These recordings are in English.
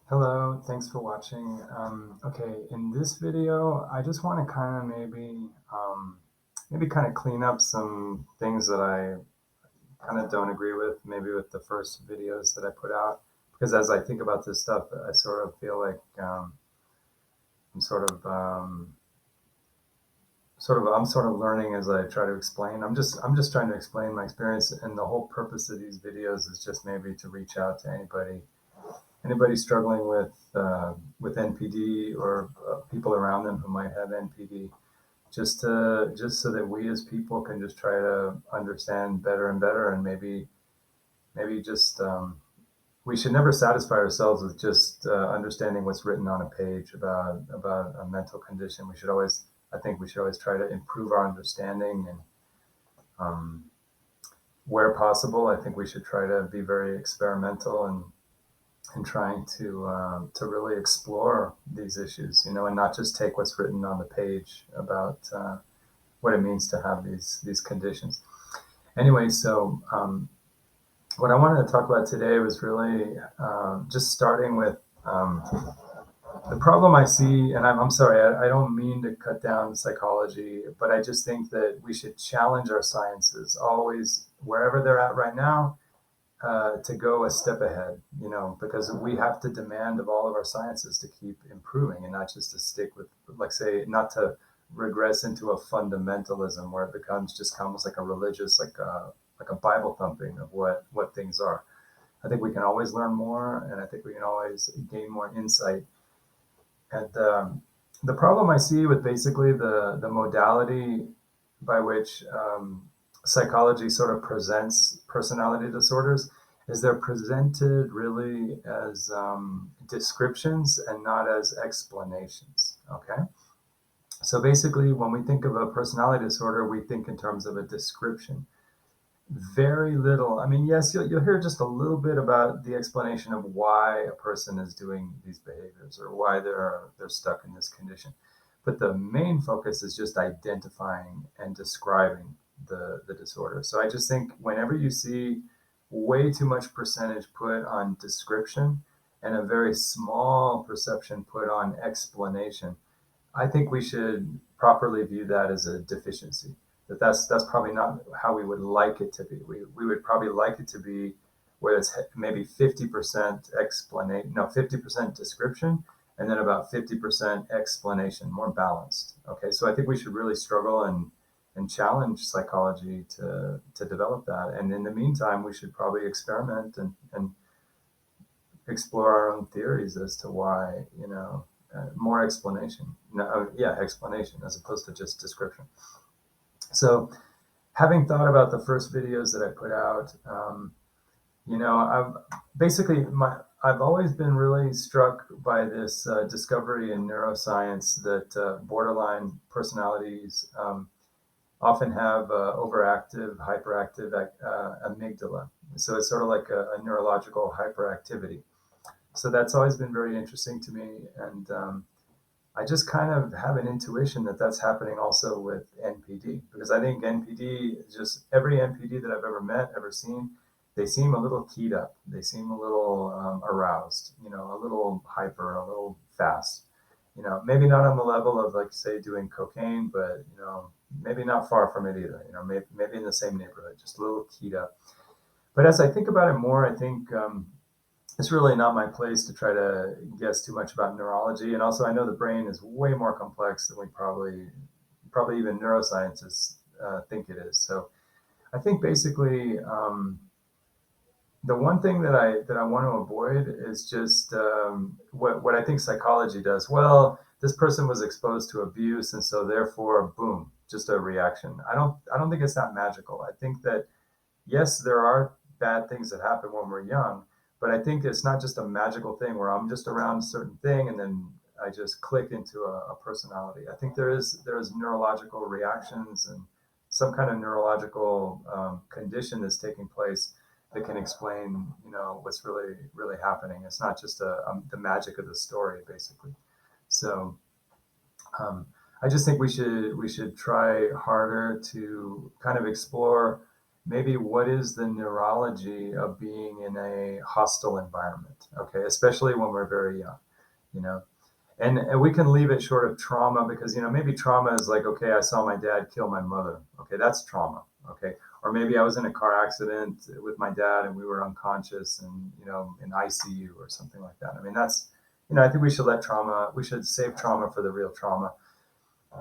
Hello, thanks for watching. Okay, in this video, I just want to kind of maybe kind of clean up some things that I kind of don't agree with, maybe with the first videos that I put out. Because as I think about this stuff, I sort of feel like I'm I'm sort of learning as I try to explain. I'm just trying to explain my experience, and the whole purpose of these videos is just maybe to reach out to anybody struggling with NPD or people around them who might have NPD, just so that we as people can just try to understand better and better, and maybe just we should never satisfy ourselves with just understanding what's written on a page about a mental condition. I think we should always try to improve our understanding, and um, where possible, I think we should try to be very experimental and trying to really explore these issues, and not just take what's written on the page about what it means to have these conditions. Anyway, so what I wanted to talk about today was really just starting with the problem I see, and I'm sorry, I don't mean to cut down psychology, but I just think that we should challenge our sciences always, wherever they're at right now, to go a step ahead, because we have to demand of all of our sciences to keep improving and not just to stick with, like, say, not to regress into a fundamentalism where it becomes just almost like a religious, like a Bible thumping of what things are. I think we can always learn more, and I think we can always gain more insight. And the problem I see with basically the modality by which psychology sort of presents personality disorders is they're presented really as descriptions and not as explanations. Okay. So basically, when we think of a personality disorder, we think in terms of a description. Very little. I mean, yes, you'll hear just a little bit about the explanation of why a person is doing these behaviors or why they're stuck in this condition. But the main focus is just identifying and describing the disorder. So I just think whenever you see way too much percentage put on description and a very small perception put on explanation, I think we should properly view that as a deficiency. That's probably not how we would like it to be. We would probably like it to be where it's maybe 50% explanation, no, 50% description, and then about 50% explanation, more balanced. Okay, so I think we should really struggle and challenge psychology to develop that. And in the meantime, we should probably experiment and explore our own theories as to why, more explanation. No, yeah, explanation as opposed to just description. So, having thought about the first videos that I put out, I've basically I've always been really struck by this discovery in neuroscience that borderline personalities often have overactive, hyperactive amygdala. So it's sort of like a neurological hyperactivity. So that's always been very interesting to me, and I just kind of have an intuition that that's happening also with NPD, because I think NPD, just every NPD that I've ever met, ever seen, they seem a little keyed up. They seem a little aroused, a little hyper, a little fast. Maybe not on the level of, like, say, doing cocaine, but maybe not far from it either. Maybe in the same neighborhood, just a little keyed up. But as I think about it more, I think it's really not my place to try to guess too much about neurology. And also, I know the brain is way more complex than we probably even neuroscientists think it is. So I think basically the one thing that I want to avoid is just what I think psychology does. Well, this person was exposed to abuse, and so therefore, boom, just a reaction. I don't think it's that magical. I think that yes, there are bad things that happen when we're young, but I think it's not just a magical thing where I'm just around a certain thing and then I just click into a personality. I think there is neurological reactions and some kind of neurological condition that's taking place that can explain, what's really happening. It's not just the magic of the story, basically. So I just think we should try harder to kind of explore maybe what is the neurology of being in a hostile environment, okay, especially when we're very young, you know. And we can leave it short of trauma because, maybe trauma is like, okay, I saw my dad kill my mother. Okay, that's trauma. Okay. Or maybe I was in a car accident with my dad and we were unconscious and, in ICU or something like that. I mean, that's, I think we should save trauma for the real trauma.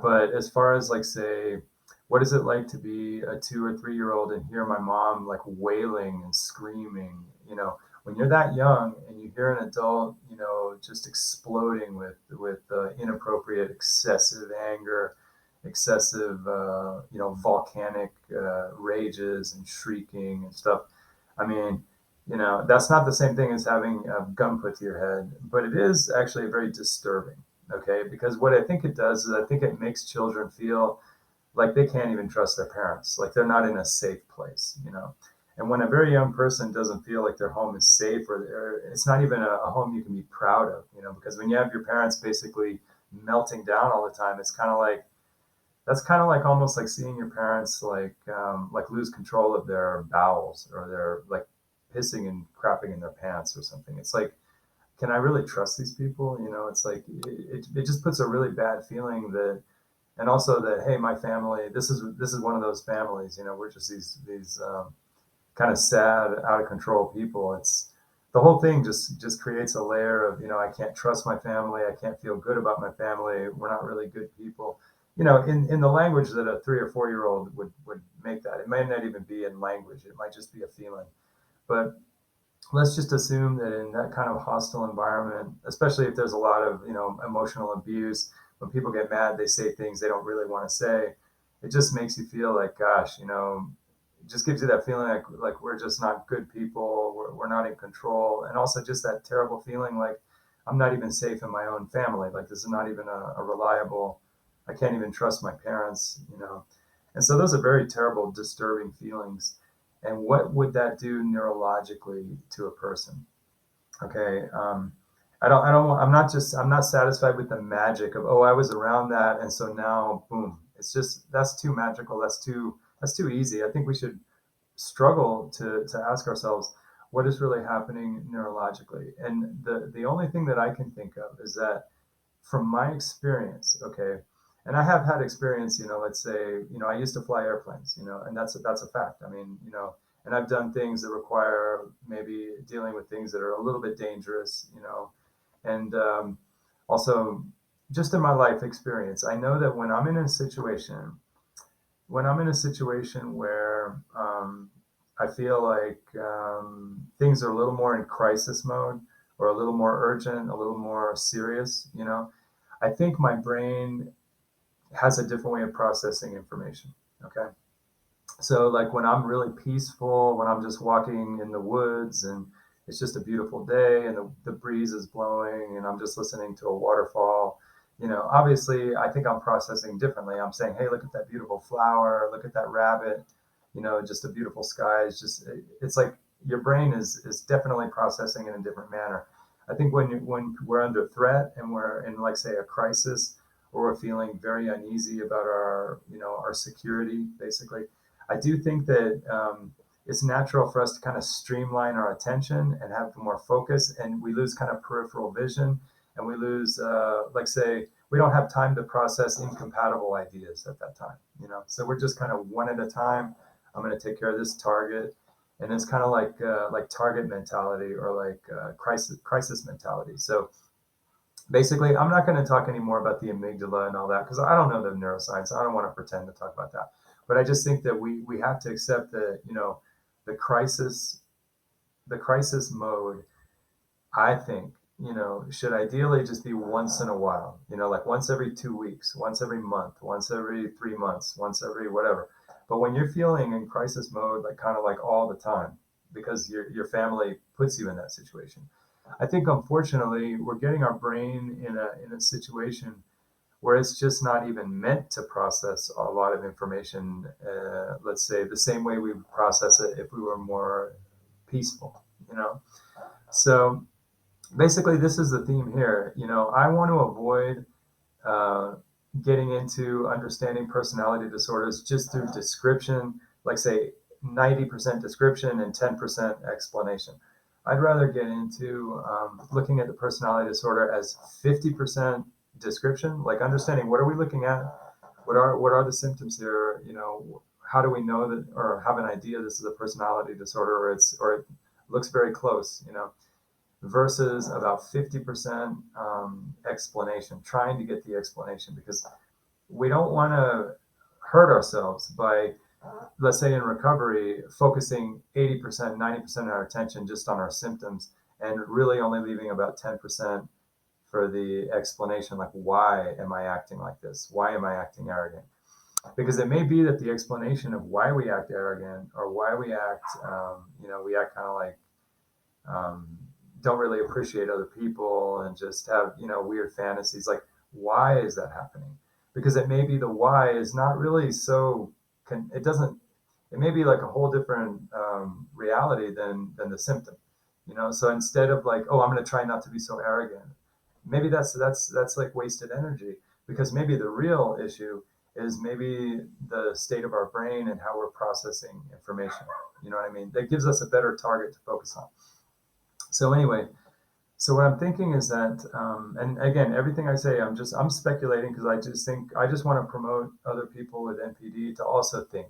But as far as like, say, what is it like to be a 2 or 3 year old and hear my mom like wailing and screaming, when you're that young and you hear an adult, just exploding with inappropriate, excessive anger, excessive, volcanic rages and shrieking and stuff. I mean, that's not the same thing as having a gun put to your head, but it is actually very disturbing. Okay, because what I think it does is I think it makes children feel like they can't even trust their parents, like they're not in a safe place. And when a very young person doesn't feel like their home is safe, or it's not even a home you can be proud of, because when you have your parents basically melting down all the time, it's kind of like that's kind of like almost like seeing your parents like lose control of their bowels, or they're like pissing and crapping in their pants or something. It's like, can I really trust these people? It's like it just puts a really bad feeling that, and also that, hey, my family, this is one of those families. We're just these kind of sad, out of control people. It's the whole thing just creates a layer of, I can't trust my family. I can't feel good about my family. We're not really good people. In the language that a 3 or 4 year old would make that. It may not even be in language. It might just be a feeling. But let's just assume that in that kind of hostile environment, especially if there's a lot of, emotional abuse, when people get mad, they say things they don't really want to say. It just makes you feel like, gosh, it just gives you that feeling like we're just not good people. We're not in control. And also just that terrible feeling like I'm not even safe in my own family. Like this is not even a reliable, I can't even trust my parents. And so those are very terrible, disturbing feelings. And what would that do neurologically to a person? Okay. I'm not satisfied with the magic of, oh, I was around that. And so now, boom, it's just, that's too magical. That's too easy. I think we should struggle to ask ourselves, what is really happening neurologically? And the only thing that I can think of is that from my experience, okay, and I have had experience, let's say, I used to fly airplanes, and that's a fact. I mean, and I've done things that require maybe dealing with things that are a little bit dangerous, and also just in my life experience, I know that when I'm in a situation where I feel like things are a little more in crisis mode, or a little more urgent, a little more serious, I think my brain has a different way of processing information. Okay. So, like when I'm really peaceful, when I'm just walking in the woods and it's just a beautiful day and the breeze is blowing and I'm just listening to a waterfall, obviously I think I'm processing differently. I'm saying, hey, look at that beautiful flower, look at that rabbit, just a beautiful sky. It's like your brain is definitely processing in a different manner. I think when we're under threat and we're in, like, say, a crisis, or we're feeling very uneasy about our security, basically, I do think that it's natural for us to kind of streamline our attention and have more focus, and we lose kind of peripheral vision, and we lose, like, say, we don't have time to process incompatible ideas at that time. So we're just kind of one at a time. I'm going to take care of this target, and it's kind of like target mentality, or like crisis mentality. So basically, I'm not going to talk anymore about the amygdala and all that because I don't know the neuroscience. I don't want to pretend to talk about that. But I just think that we have to accept that, the crisis mode, I think, should ideally just be once in a while, like once every 2 weeks, once every month, once every 3 months, once every whatever. But when you're feeling in crisis mode, like kind of like all the time, because your family puts you in that situation, I think unfortunately we're getting our brain in a situation where it's just not even meant to process a lot of information. Let's say the same way we would process it if we were more peaceful. So basically, this is the theme here. I want to avoid uh, getting into understanding personality disorders just through description. Like, say, 90% description and 10% explanation. I'd rather get into looking at the personality disorder as 50% description, like understanding what are we looking at, what are the symptoms here, how do we know that or have an idea this is a personality disorder, or it looks very close, versus about 50% explanation, trying to get the explanation, because we don't want to hurt ourselves by, let's say in recovery, focusing 80%, 90% of our attention just on our symptoms and really only leaving about 10% for the explanation, like, why am I acting like this? Why am I acting arrogant? Because it may be that the explanation of why we act arrogant, or why we act, we act kind of like, um, don't really appreciate other people and just have, weird fantasies. Like, why is that happening? Because it may be the why is not really so, it doesn't, it may be like a whole different reality than the symptom, So instead of like, oh, I'm going to try not to be so arrogant, maybe that's like wasted energy, because maybe the real issue is maybe the state of our brain and how we're processing information. You know what I mean? That gives us a better target to focus on. So anyway, so what I'm thinking is that, and again, everything I say, I'm speculating, because I just want to promote other people with NPD to also think,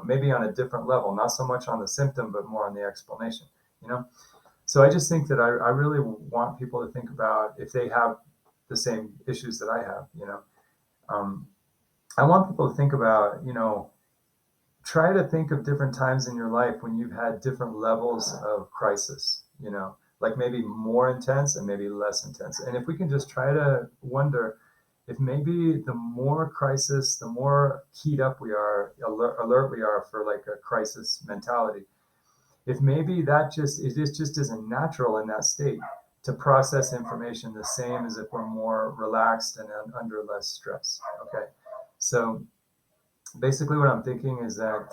maybe on a different level, not so much on the symptom, but more on the explanation, So I just think that I really want people to think about, if they have the same issues that I have, I want people to think about, try to think of different times in your life when you've had different levels of crisis, like maybe more intense and maybe less intense. And if we can just try to wonder if maybe the more crisis, the more keyed up we are, alert we are for like a crisis mentality, if maybe it just isn't natural in that state to process information the same as if we're more relaxed and under less stress. Okay. So basically what I'm thinking is that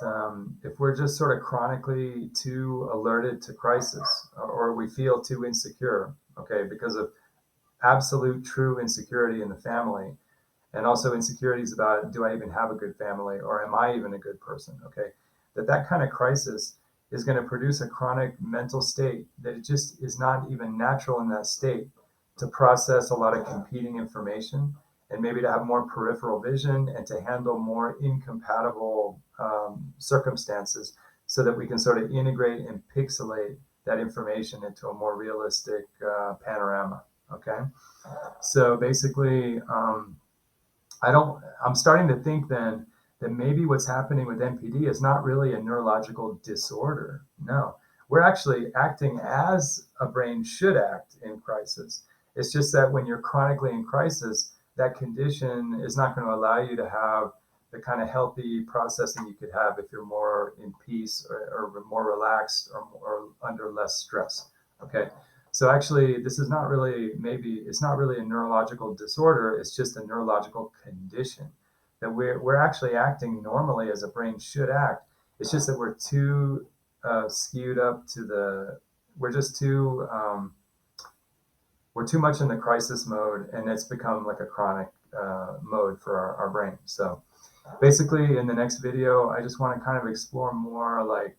if we're just sort of chronically too alerted to crisis, or we feel too insecure, okay, because of absolute true insecurity in the family, and also insecurities about, do I even have a good family, or am I even a good person, okay, that kind of crisis is going to produce a chronic mental state that it just is not even natural in that state to process a lot of competing information, and maybe to have more peripheral vision and to handle more incompatible circumstances, so that we can sort of integrate and pixelate that information into a more realistic panorama. Okay. So basically, I'm starting to think then that maybe what's happening with NPD is not really a neurological disorder. No, we're actually acting as a brain should act in crisis. It's just that when you're chronically in crisis, that condition is not going to allow you to have the kind of healthy processing you could have if you're more in peace, or more relaxed, or under less stress. Okay. So actually, this is not really, it's not really a neurological disorder. It's just a neurological condition that we're actually acting normally as a brain should act. It's just that we're too skewed up to we're just too, we're too much in the crisis mode, and it's become like a chronic mode for our brain. So basically, in the next video, I just want to kind of explore more, like,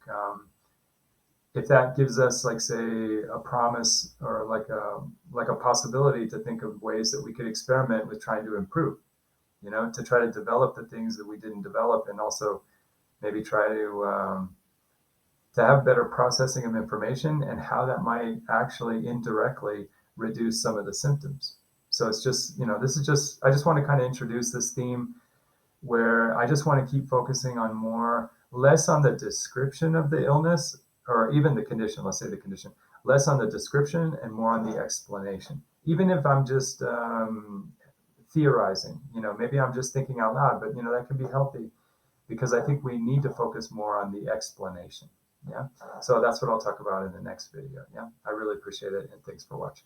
if that gives us, like, say, a promise, or like a possibility to think of ways that we could experiment with trying to improve, to try to develop the things that we didn't develop, and also maybe try to have better processing of information, and how that might actually indirectly reduce some of the symptoms. So it's just, I just want to kind of introduce this theme where I just want to keep focusing on less on the description of the illness, or even the condition, let's say the condition, less on the description and more on the explanation. Even if I'm just theorizing, maybe I'm just thinking out loud, but that can be healthy, because I think we need to focus more on the explanation. Yeah. So that's what I'll talk about in the next video. Yeah. I really appreciate it, and thanks for watching.